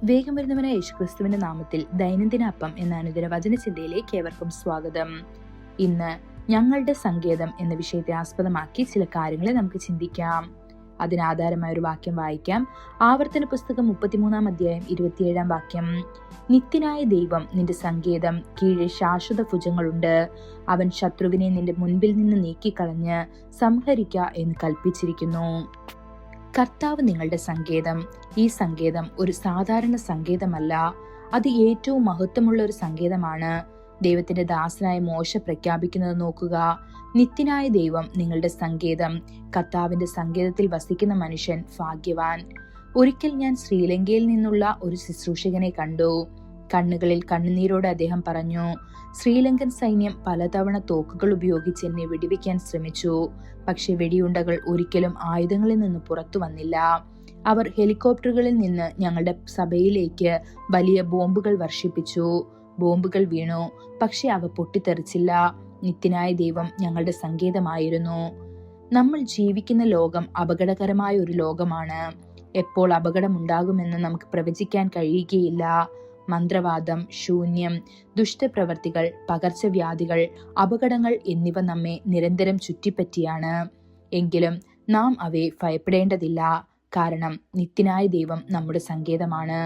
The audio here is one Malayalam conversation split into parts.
വേഗം വരുന്നവനായ യേശുക്രിസ്തുവിന്റെ നാമത്തിൽ ദൈനംദിന അപ്പം എന്ന അനുദിന വചനചിന്തയിലേക്ക് ഏവർക്കും സ്വാഗതം. ഇന്ന് ഞങ്ങളുടെ സങ്കേതം എന്ന വിഷയത്തെ ആസ്പദമാക്കി ചില കാര്യങ്ങളെ നമുക്ക് ചിന്തിക്കാം. അതിനാധാരമായ ഒരു വാക്യം വായിക്കാം. ആവർത്തന പുസ്തകം 33 അധ്യായം 27 വാക്യം. നിത്യനായ ദൈവം നിന്റെ സങ്കേതം, കീഴെ ശാശ്വത ഭുജങ്ങളുണ്ട്. അവൻ ശത്രുവിനെ നിന്റെ മുൻപിൽ നിന്ന് നീക്കിക്കളഞ്ഞ് സംഹരിക്ക എന്ന് കൽപ്പിച്ചിരിക്കുന്നു. കർത്താവ് നിങ്ങളുടെ സങ്കേതം. ഈ സങ്കേതം ഒരു സാധാരണ സങ്കേതമല്ല, അത് ഏറ്റവും മഹത്വമുള്ള ഒരു സങ്കേതമാണ്. ദൈവത്തിന്റെ ദാസനായ മോശ പ്രഖ്യാപിക്കുന്നത് നോക്കുക. നിത്യനായ ദൈവം നിങ്ങളുടെ സങ്കേതം. കർത്താവിന്റെ സങ്കേതത്തിൽ വസിക്കുന്ന മനുഷ്യൻ ഭാഗ്യവാൻ. ഒരിക്കൽ ഞാൻ ശ്രീലങ്കയിൽ നിന്നുള്ള ഒരു ശുശ്രൂഷകനെ കണ്ടു. കണ്ണുകളിൽ കണ്ണുനീരോടെ അദ്ദേഹം പറഞ്ഞു, ശ്രീലങ്കൻ സൈന്യം പലതവണ തോക്കുകൾ ഉപയോഗിച്ച് എന്നെ വെടിവെക്കാൻ ശ്രമിച്ചു. പക്ഷെ വെടിയുണ്ടകൾ ഒരിക്കലും ആയുധങ്ങളിൽ നിന്ന് പുറത്തു വന്നില്ല. അവർ ഹെലികോപ്റ്ററുകളിൽ നിന്ന് ഞങ്ങളുടെ സഭയിലേക്ക് വലിയ ബോംബുകൾ വർഷിപ്പിച്ചു. ബോംബുകൾ വീണു, പക്ഷെ അവ പൊട്ടിത്തെറിച്ചില്ല. നിത്യനായ ദൈവം ഞങ്ങളുടെ സങ്കേതമായിരുന്നു. നമ്മൾ ജീവിക്കുന്ന ലോകം അപകടകരമായ ഒരു ലോകമാണ്. എപ്പോൾ അപകടമുണ്ടാകുമെന്ന് നമുക്ക് പ്രവചിക്കാൻ കഴിയുകയില്ല. മന്ത്രവാദം, ശൂന്യം, ദുഷ്ടപ്രവർത്തികൾ, പകർച്ചവ്യാധികൾ, അപകടങ്ങൾ എന്നിവ നമ്മെ നിരന്തരം ചുറ്റിപ്പറ്റിയാണ്. എങ്കിലും നാം അവയെ ഭയപ്പെടേണ്ടതില്ല, കാരണം നിത്യനായ ദൈവം നമ്മുടെ സങ്കേതമാണ്.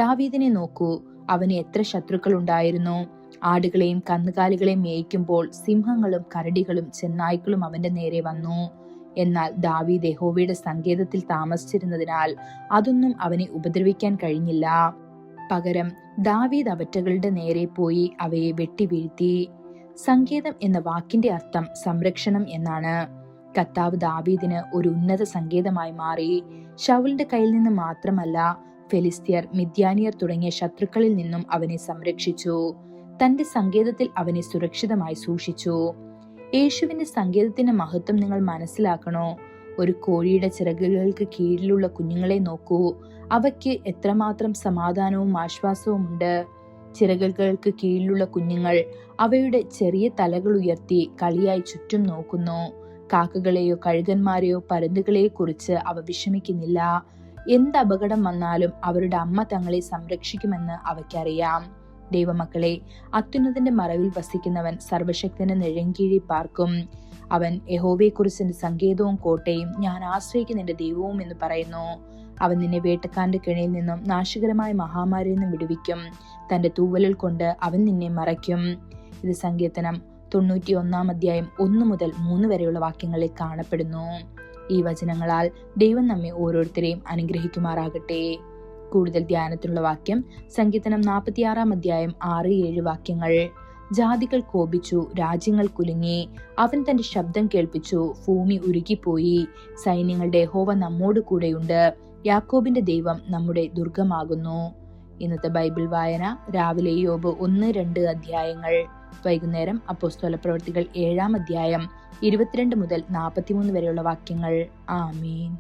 ദാവീദിനെ നോക്കൂ. അവന് എത്ര ശത്രുക്കൾ ഉണ്ടായിരുന്നു. ആടുകളെയും കന്നുകാലികളെയും മേയ്ക്കുമ്പോൾ സിംഹങ്ങളും കരടികളും ചെന്നായ്ക്കളും അവന്റെ നേരെ വന്നു. എന്നാൽ ദാവീദ് യഹോവയുടെ സങ്കേതത്തിൽ താമസിച്ചിരുന്നതിനാൽ അതൊന്നും അവനെ ഉപദ്രവിക്കാൻ കഴിഞ്ഞില്ല. പകരം ദാവീദ് അവറ്റകളുടെ നേരെ പോയി അവയെ വെട്ടിവീഴ്ത്തി. സങ്കേതം എന്ന വാക്കിന്റെ അർത്ഥം സംരക്ഷണം എന്നാണ്. കർത്താവ് ദാവീദിന് ഒരു ഉന്നത സങ്കേതമായി മാറി. ശൗലിന്റെ കയ്യിൽ നിന്ന് മാത്രമല്ല, ഫെലിസ്ത്യർ, മിദ്യാനിയർ തുടങ്ങിയ ശത്രുക്കളിൽ നിന്നും അവനെ സംരക്ഷിച്ചു. തന്റെ സങ്കേതത്തിൽ അവനെ സുരക്ഷിതമായി സൂക്ഷിച്ചു. യേശുവിന്റെ സങ്കേതത്തിന്റെ മഹത്വം നിങ്ങൾ മനസ്സിലാക്കണോ? ഒരു കോഴിയുടെ ചിറകുകൾക്ക് കീഴിലുള്ള കുഞ്ഞുങ്ങളെ നോക്കൂ. അവയ്ക്ക് എത്രമാത്രം സമാധാനവും ആശ്വാസവും ഉണ്ട്. ചിറകുകൾക്ക് കീഴിലുള്ള കുഞ്ഞുങ്ങൾ അവയുടെ ചെറിയ തലകൾ ഉയർത്തി കളിയായി ചുറ്റും നോക്കുന്നു. കാക്കകളെയോ കഴുകന്മാരെയോ പരുന്തുകളെയോ കുറിച്ച് അവ വിഷമിക്കുന്നില്ല. എന്ത് അപകടം വന്നാലും അവരുടെ അമ്മ തങ്ങളെ സംരക്ഷിക്കുമെന്ന് അവയ്ക്കറിയാം. ദൈവമക്കളെ, അത്യുന്നതന്റെ മറവിൽ വസിക്കുന്നവൻ സർവശക്തന്റെ നിഴൽക്കീഴിൽ പാർക്കും. അവൻ യഹോവയെക്കുറിച്ച് എന്റെ സങ്കേതവും കോട്ടയും, ഞാൻ ആശ്രയിക്കുന്ന എന്റെ ദൈവവും എന്ന് പറയുന്നു. അവൻ നിന്നെ വേട്ടക്കാരന്റെ കെണിയിൽ നിന്നും നാശകരമായ മഹാമാരിയിൽ നിന്നും വിടുവിക്കും. തന്റെ തൂവലുകൾ കൊണ്ട് അവൻ നിന്നെ മറയ്ക്കും. ഇത് സങ്കീർത്തനം 91 അധ്യായം 1 മുതൽ 3 വരെയുള്ള വാക്യങ്ങളിൽ കാണപ്പെടുന്നു. ഈ വചനങ്ങളാൽ ദൈവം നമ്മെ ഓരോരുത്തരെയും അനുഗ്രഹിക്കുമാറാകട്ടെ. കൂടുതൽ ധ്യാനത്തിനുള്ള വാക്യം സങ്കീർത്തനം 46 അധ്യായം 6-7 വാക്യങ്ങൾ. ജാതികൾ കോപിച്ചു, രാജ്യങ്ങൾ കുലുങ്ങി. അവൻ തന്റെ ശബ്ദം കേൾപ്പിച്ചു, ഭൂമി ഉരുകിപ്പോയി. സൈന്യങ്ങളുടെ യഹോവ നമ്മോട് കൂടെയുണ്ട്. യാക്കോബിന്റെ ദൈവം നമ്മുടെ ദുർഗമാകുന്നു. ഇന്നത്തെ ബൈബിൾ വായന രാവിലെ യോബ് 1-2 അധ്യായങ്ങൾ, വൈകുന്നേരം അപ്പോസ്തലപ്രവൃത്തികൾ 7 അധ്യായം 22 മുതൽ 43 വരെയുള്ള വാക്യങ്ങൾ. ആമേൻ.